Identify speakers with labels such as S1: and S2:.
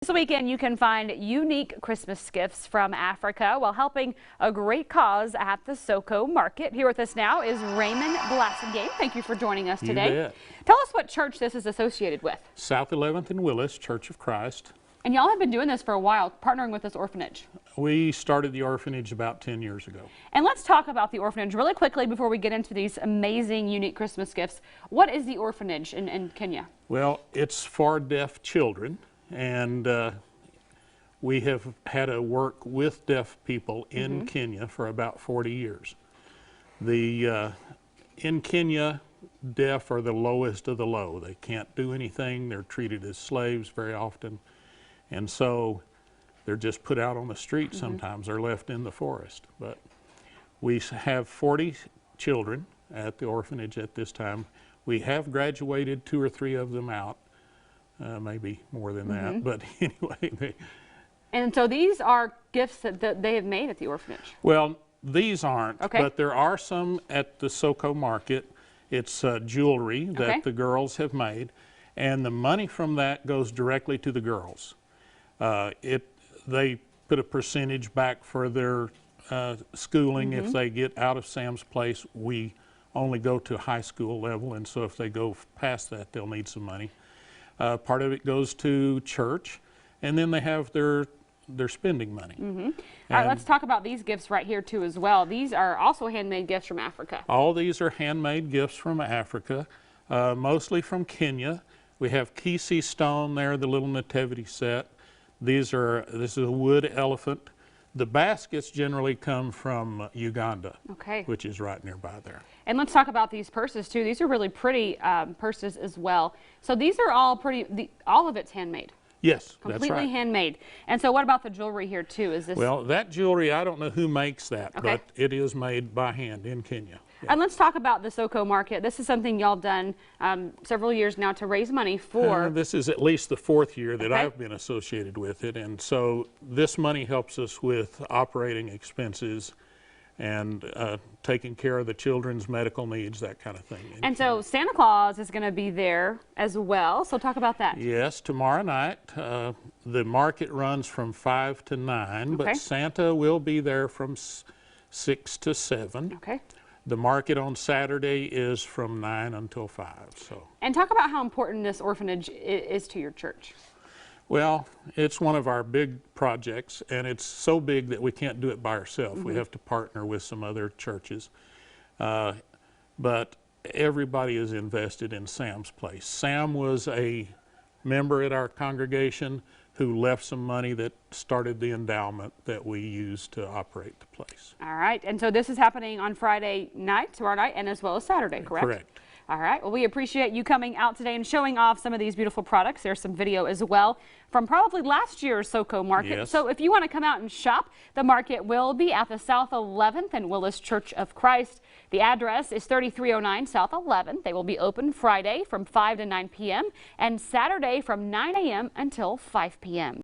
S1: This weekend, you can find unique Christmas gifts from Africa while helping a great cause at the Soko Market. Here with us now is Raymond Blassingame. Thank you for joining us today.
S2: You bet.
S1: Tell us what church this is associated with.
S2: South 11th and Willis, Church of Christ.
S1: And y'all have been doing this for a while, partnering with this orphanage.
S2: We started the orphanage about 10 years ago.
S1: And let's talk about the orphanage really quickly before we get into these amazing, unique Christmas gifts. What is the orphanage in Kenya?
S2: Well, it's for deaf children. And we have had to work with deaf people in Kenya for about 40 years. In Kenya, deaf are the lowest of the low. They can't do anything. They're treated as slaves very often. And so they're just put out on the street sometimes or left in the forest. But we have 40 children at the orphanage at this time. We have graduated 2 or 3 of them out. Maybe more than that, but anyway.
S1: And so these are gifts that they have made at the orphanage?
S2: Well, these aren't,
S1: okay,
S2: but there are some at the Soko Market. It's jewelry that the girls have made, and the money from that goes directly to the girls. They put a percentage back for their schooling. If they get out of Sam's Place, we only go to high school level, and so if they go past that, they'll need some money. Part of it goes to church, and then they have their spending money.
S1: All right, let's talk about these gifts right here too as well. These are also handmade gifts from Africa. All
S2: these are handmade gifts from Africa, mostly from Kenya. We have Kisi stone there, the little nativity set. This is a wood elephant. The baskets generally come from Uganda, which is right nearby there.
S1: And let's talk about these purses too. These are really pretty purses as well. So these are all all of it's handmade.
S2: Yes,
S1: completely
S2: that's right.
S1: Handmade. And so what about the jewelry here too? Is this?
S2: Well, that jewelry, I don't know who makes that, but it is made by hand in Kenya.
S1: Yeah. And let's talk about the Soko Market. This is something y'all done several years now to raise money for.
S2: This is at least the 4th year that I've been associated with it, and so this money helps us with operating expenses and taking care of the children's medical needs, that kind of thing.
S1: And so Santa Claus is going to be there as well, so talk about that.
S2: Yes, tomorrow night. The market runs from 5 to 9, but Santa will be there from 6 to 7.
S1: Okay.
S2: The market on Saturday is from 9 until 5. So.
S1: And talk about how important this orphanage is to your church.
S2: Well, it's one of our big projects, and it's so big that we can't do it by ourselves. We have to partner with some other churches. But everybody is invested in Sam's Place. Sam was a member at our congregation who left some money that started the endowment that we use to operate the place. All
S1: right, and so this is happening on Friday night, tomorrow night, and as well as Saturday, correct?
S2: Correct.
S1: All right, well, we appreciate you coming out today and showing off some of these beautiful products. There's some video as well from probably last year's Soko Market.
S2: Yes.
S1: So if you want to come out and shop, the market will be at the South 11th and Willis Church of Christ. The address is 3309 South 11th. They will be open Friday from 5 to 9 p.m. and Saturday from 9 a.m. until 5 p.m.